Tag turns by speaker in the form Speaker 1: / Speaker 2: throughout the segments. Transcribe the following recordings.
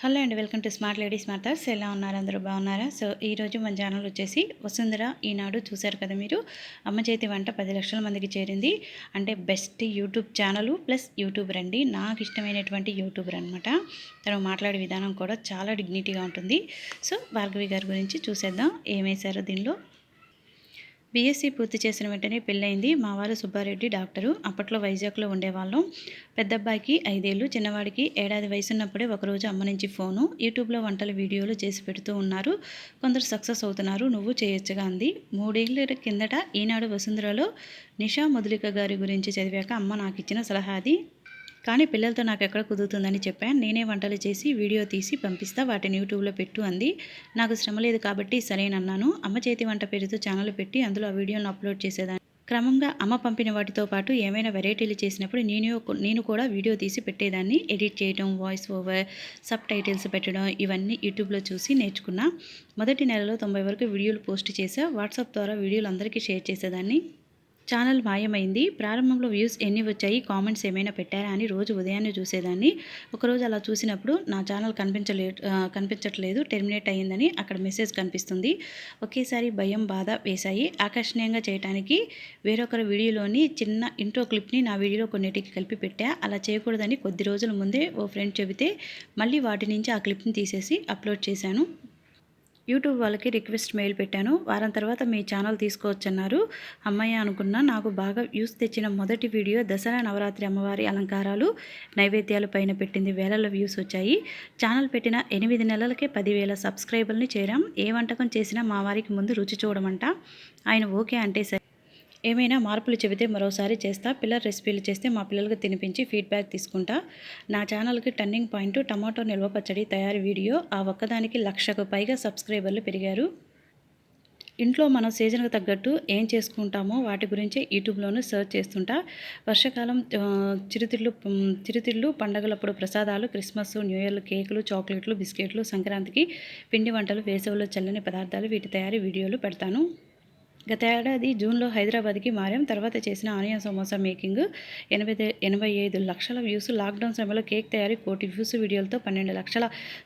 Speaker 1: Hello అండి, welcome to smart ladies matters. ఎలా ఉన్నారు? అందరూ బాగున్నారా? సో ఈరోజు మన ఛానల్ వచ్చేసి వసుంధర ఈనాడు చూశారు కదా మీరు. అమ్మ చేతి వంట 10 లక్షల మందికి చేరింది. అంటే best YouTube channel plus YouTuber అండి. నాకు ఇష్టమైనటువంటి యూట్యూబర్ అనమాట. తను మాట్లాడే విధానం కూడా చాలా డిగ్నిటీగా ఉంటుంది. సో భార్గవి గారి గురించి చూసేద్దాం. ఏమేశారో దీనిలో. బీఎస్సీ పూర్తి చేసిన వెంటనే పెళ్ళయింది. మా వారు సుబ్బారెడ్డి డాక్టరు. అప్పట్లో వైజాగ్లో ఉండేవాళ్ళం. పెద్దబ్బాయికి 5 ఏళ్ళు, చిన్నవాడికి ఏడాది వయసున్నప్పుడే ఒకరోజు అమ్మ నుంచి ఫోను. యూట్యూబ్లో వంటల వీడియోలు చేసి పెడుతూ ఉన్నారు. కొందరు సక్సెస్ అవుతున్నారు, నువ్వు చేయొచ్చుగా అంది. 3 ఏళ్ళ కిందట ఈనాడు వసుంధరలో నిషా మధులిక గారి గురించి చదివాక అమ్మ నాకు ఇచ్చిన సలహా అది. కానీ పిల్లలతో నాకెక్కడ కుదురుతుందని చెప్పాను. నేనే వంటలు చేసి వీడియో తీసి పంపిస్తా, వాటిని యూట్యూబ్లో పెట్టు అంది. నాకు శ్రమ లేదు కాబట్టి సరేనన్నాను. అమ్మ చేతి వంట పేరుతో ఛానల్ పెట్టి అందులో ఆ వీడియోలను అప్లోడ్ చేసేదాన్ని. క్రమంగా అమ్మ పంపిన వాటితో పాటు ఏమైనా వెరైటీలు చేసినప్పుడు నేను కూడా వీడియో తీసి పెట్టేదాన్ని. ఎడిట్ చేయడం, వాయిస్ ఓవర్, సబ్ టైటిల్స్ పెట్టడం, ఇవన్నీ యూట్యూబ్లో చూసి నేర్చుకున్నా. మొదటి నెలలో 90 వరకు వీడియోలు పోస్ట్ చేశా. వాట్సాప్ ద్వారా వీడియోలు అందరికీ షేర్ చేసేదాన్ని. ఛానల్ మాయమైంది. ప్రారంభంలో వ్యూస్ ఎన్ని వచ్చాయి, కామెంట్స్ ఏమైనా పెట్టారా అని రోజు ఉదయాన్నే చూసేదాన్ని. ఒకరోజు అలా చూసినప్పుడు నా ఛానల్ కనిపించట్లేదు, టెర్మినేట్ అయ్యిందని అక్కడ మెసేజ్ కనిపిస్తుంది. ఒకేసారి భయం, బాధ వేశాయి. ఆకర్షణీయంగా చేయడానికి వేరొకరి వీడియోలోని చిన్న ఇంట్రో క్లిప్ని నా వీడియోలో కొన్నిటికి కలిపి పెట్టా. అలా చేయకూడదని కొద్ది రోజుల ముందే ఓ ఫ్రెండ్ చెబితే మళ్ళీ వాటి నుంచి ఆ క్లిప్ని తీసేసి అప్లోడ్ చేశాను. యూట్యూబ్ వాళ్ళకి రిక్వెస్ట్ మెయిల్ పెట్టాను. వారం తర్వాత మీ ఛానల్ తీసుకోవచ్చన్నారు. అమ్మయ్య అనుకున్నా. నాకు బాగా వ్యూస్ తెచ్చిన మొదటి వీడియో దసరా నవరాత్రి అమ్మవారి అలంకారాలు, నైవేద్యాల పైన పెట్టింది. వేలల వ్యూస్ వచ్చాయి. ఛానల్ పెట్టిన 8 నెలలకే 10,000 సబ్స్క్రైబర్ని చేరాం. ఏ వంటకం చేసినా మా వారికి ముందు రుచి చూడమంట. ఆయన ఓకే అంటే సరే. ఏమైనా మార్పులు చెబితే మరోసారి చేస్తా. పిల్లల రెసిపీలు చేస్తే మా పిల్లలకు తినిపించి ఫీడ్బ్యాక్ తీసుకుంటా. నా ఛానల్కి టర్నింగ్ పాయింట్ టమాటో నిల్వ పచ్చడి తయారీ వీడియో. ఆ ఒక్కదానికి 1,00,000కు పైగా సబ్స్క్రైబర్లు పెరిగారు. ఇంట్లో మనం సీజన్కి తగ్గట్టు ఏం చేసుకుంటామో వాటి గురించి యూట్యూబ్లోనూ సెర్చ్ చేస్తుంటా. వర్షాకాలం చిరుతిళ్ళు, పండగలప్పుడు ప్రసాదాలు, క్రిస్మస్, న్యూ ఇయర్ కేకులు, చాక్లెట్లు, బిస్కెట్లు, సంక్రాంతికి పిండి వంటలు, వేసవిలో చల్లని పదార్థాలు, వీటి తయారీ వీడియోలు పెడతాను. గత ఏడాది జూన్లో హైదరాబాద్కి మారాం. తర్వాత చేసిన ఆనియన్ సమోసా మేకింగ్ 85 లక్షల వ్యూస్. లాక్డౌన్ సమయంలో కేక్ తయారీ 1 కోటి వ్యూస్ వీడియోలతో 12 లక్షల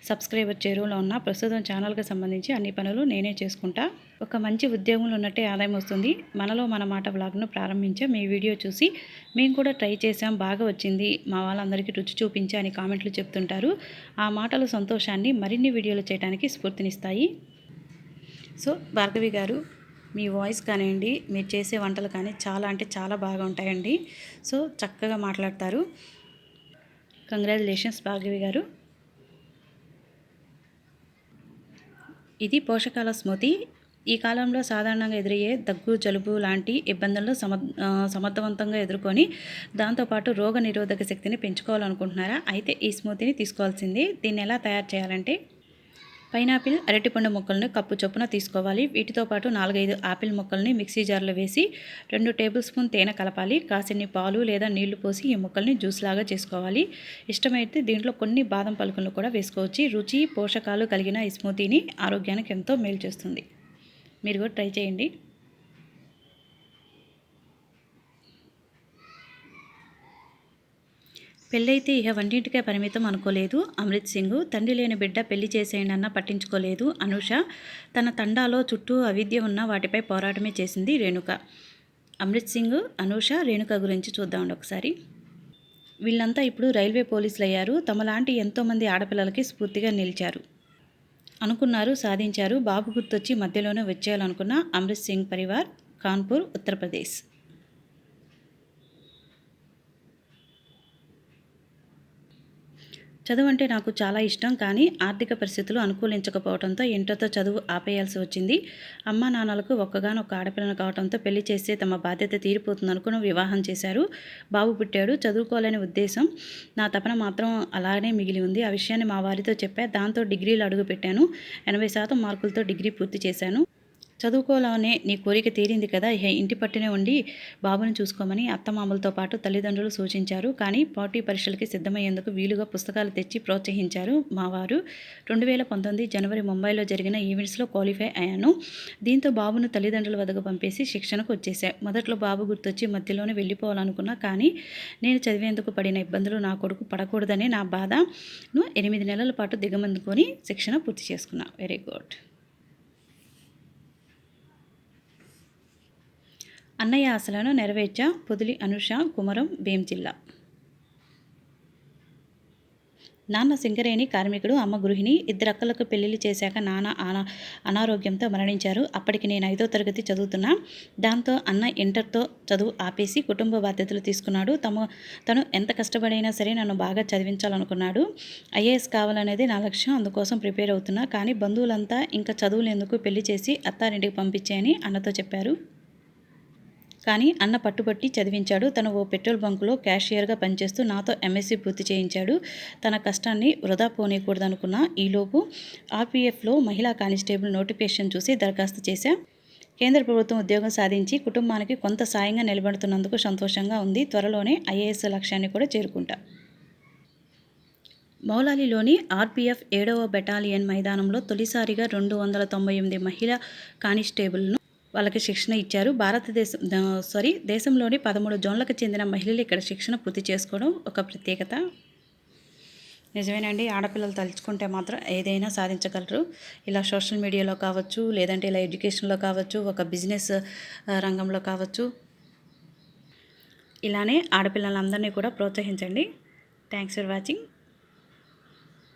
Speaker 1: సబ్స్క్రైబర్ చేరువలో ఉన్న. ప్రస్తుతం ఛానల్కి సంబంధించి అన్ని పనులు నేనే చేసుకుంటా. ఒక మంచి ఉద్యోగంలో ఉన్నట్టే ఆదాయం వస్తుంది. మనలో మన మాట బ్లాగ్ను ప్రారంభించాం. మీ వీడియో చూసి మేము కూడా ట్రై చేసాం, బాగా వచ్చింది, మా వాళ్ళందరికీ రుచి చూపించా అని కామెంట్లు చెప్తుంటారు. ఆ మాటలు సంతోషాన్ని మరిన్ని వీడియోలు చేయడానికి స్ఫూర్తినిస్తాయి. సో భార్గవి గారు, మీ వాయిస్ కానివ్వండి, మీరు చేసే వంటలు కానీ చాలా అంటే చాలా బాగా ఉంటాయండి. సో చక్కగా మాట్లాడతారు. కంగ్రాచులేషన్స్ భార్గవి గారు. ఇది పోషకాల స్మూతీ. ఈ కాలంలో సాధారణంగా ఎదురయ్యే దగ్గు, జలుబు లాంటి ఇబ్బందులను సమర్థవంతంగా ఎదుర్కొని దాంతోపాటు రోగ నిరోధక శక్తిని పెంచుకోవాలనుకుంటున్నారా? అయితే ఈ స్మూతీని తీసుకోవాల్సిందే. దీన్ని ఎలా తయారు చేయాలంటే, పైనాపిల్, అరటిపండు ముక్కలను కప్పు చొప్పున తీసుకోవాలి. వీటితో పాటు 4-5 ఆపిల్ ముక్కల్ని మిక్సీ జార్లో వేసి 2 టేబుల్ స్పూన్ తేనె కలపాలి. కాసిన్ని పాలు లేదా నీళ్లు పోసి ఈ ముక్కల్ని జ్యూస్ లాగా చేసుకోవాలి. ఇష్టమైతే దీంట్లో కొన్ని బాదం పలుకులను కూడా వేసుకోవచ్చు. రుచి, పోషకాలు కలిగిన ఈ స్మూతీని ఆరోగ్యానికి ఎంతో మేలు చేస్తుంది. మీరు కూడా ట్రై చేయండి. పెళ్ళైతే ఇక వంటింటికే పరిమితం అనుకోలేదు అమృత్ సింగ్. తండ్రి లేని బిడ్డ పెళ్లి చేసేయండి అన్న పట్టించుకోలేదు అనూష. తన తండాలో చుట్టూ అవిద్య ఉన్న వాటిపై పోరాటమే చేసింది రేణుక. అమృత్ సింగ్, అనూష, రేణుక గురించి చూద్దామండి ఒకసారి. వీళ్ళంతా ఇప్పుడు రైల్వే పోలీసులు అయ్యారు. తమలాంటి ఎంతోమంది ఆడపిల్లలకి స్ఫూర్తిగా నిలిచారు. అనుకున్నారు, సాధించారు. బాబు గుర్తొచ్చి మధ్యలోనే వచ్చేయాలనుకున్న అమృత్ సింగ్ పరివార్, కాన్పూర్, ఉత్తరప్రదేశ్. చదువు అంటే నాకు చాలా ఇష్టం, కానీ ఆర్థిక పరిస్థితులు అనుకూలించకపోవడంతో ఇంటర్తో చదువు ఆపేయాల్సి వచ్చింది. అమ్మా నాన్నలకు ఒక్కగానొక్క ఆడపిల్లను కావడంతో పెళ్లి చేస్తే తమ బాధ్యత తీరిపోతుందనుకుని వివాహం చేశారు. బాబు పుట్టాడు. చదువుకోవాలనే ఉద్దేశం, నా తపన మాత్రం అలానే మిగిలి ఉంది. ఆ విషయాన్ని మా వారితో చెప్పా. దాంతో డిగ్రీలు అడుగుపెట్టాను. 80% మార్కులతో డిగ్రీ పూర్తి చేశాను. చదువుకోవాలనే నీ కోరిక తీరింది కదా, ఇహ ఇంటి పట్టునే ఉండి బాబుని చూసుకోమని అత్తమామలతో పాటు తల్లిదండ్రులు సూచించారు. కానీ పోటీ పరీక్షలకి సిద్ధమయ్యేందుకు వీలుగా పుస్తకాలు తెచ్చి ప్రోత్సహించారు మా వారు. 2019 జనవరి ముంబైలో జరిగిన ఈవెంట్స్లో క్వాలిఫై అయ్యాను. దీంతో బాబును తల్లిదండ్రుల వద్దకు పంపేసి శిక్షణకు వచ్చేసా. మొదట్లో బాబు గుర్తొచ్చి మధ్యలోనే వెళ్ళిపోవాలనుకున్నా. కానీ నేను చదివేందుకు పడిన ఇబ్బందులు నా కొడుకు పడకూడదనే నా బాధను 8 నెలల పాటు దిగమందుకొని శిక్షణ పూర్తి చేసుకున్నా. Very good. అన్నయ్య ఆశలను నెరవేర్చా. పొదిలి అనుష, కుమరం భీం జిల్లా. నాన్న సింగరేణి కార్మికుడు, అమ్మ గృహిణి. ఇద్దరక్కలకు పెళ్లిళ్ళు చేశాక నాన్న అనారోగ్యంతో మరణించారు. అప్పటికి నేను 5వ తరగతి చదువుతున్నా. దాంతో అన్న ఇంటర్తో చదువు ఆపేసి కుటుంబ బాధ్యతలు తీసుకున్నాడు. తను ఎంత కష్టపడైనా సరే నన్ను బాగా చదివించాలనుకున్నాడు. ఐఏఎస్ కావాలనేది నా లక్ష్యం. అందుకోసం ప్రిపేర్ అవుతున్నా. కానీ బంధువులంతా ఇంకా చదువులేందుకు పెళ్లి చేసి అత్తారింటికి పంపించేయని అన్నతో చెప్పారు. కానీ అన్న పట్టుబట్టి చదివించాడు. తను ఓ పెట్రోల్ బంకులో క్యాషియర్గా పనిచేస్తూ నాతో ఎంఎస్సీ పూర్తి చేయించాడు. తన కష్టాన్ని వృధా పోనీయకూడదనుకున్న ఈలోపు ఆర్పీఎఫ్లో మహిళా కానిస్టేబుల్ నోటిఫికేషన్ చూసి దరఖాస్తు చేశా. కేంద్ర ప్రభుత్వం ఉద్యోగం సాధించి కుటుంబానికి కొంత సాయంగా నిలబడుతున్నందుకు సంతోషంగా ఉంది. త్వరలోనే ఐఏఎస్ లక్ష్యాన్ని కూడా చేరుకుంటా. మౌలాలీలోని ఆర్పీఎఫ్ 7వ బెటాలియన్ మైదానంలో తొలిసారిగా 298 మహిళా కానిస్టేబుల్ను వాళ్ళకి శిక్షణ ఇచ్చారు. దేశంలోని 13 జోన్లకు చెందిన మహిళలు ఇక్కడ శిక్షణ పూర్తి చేసుకోవడం ఒక ప్రత్యేకత. నిజమేనండి, ఆడపిల్లలు తలుచుకుంటే మాత్రం ఏదైనా సాధించగలరు. ఇలా సోషల్ మీడియాలో కావచ్చు, లేదంటే ఇలా ఎడ్యుకేషన్లో కావచ్చు, ఒక బిజినెస్ రంగంలో కావచ్చు. ఇలానే ఆడపిల్లలందరినీ కూడా ప్రోత్సహించండి. Thanks for watching.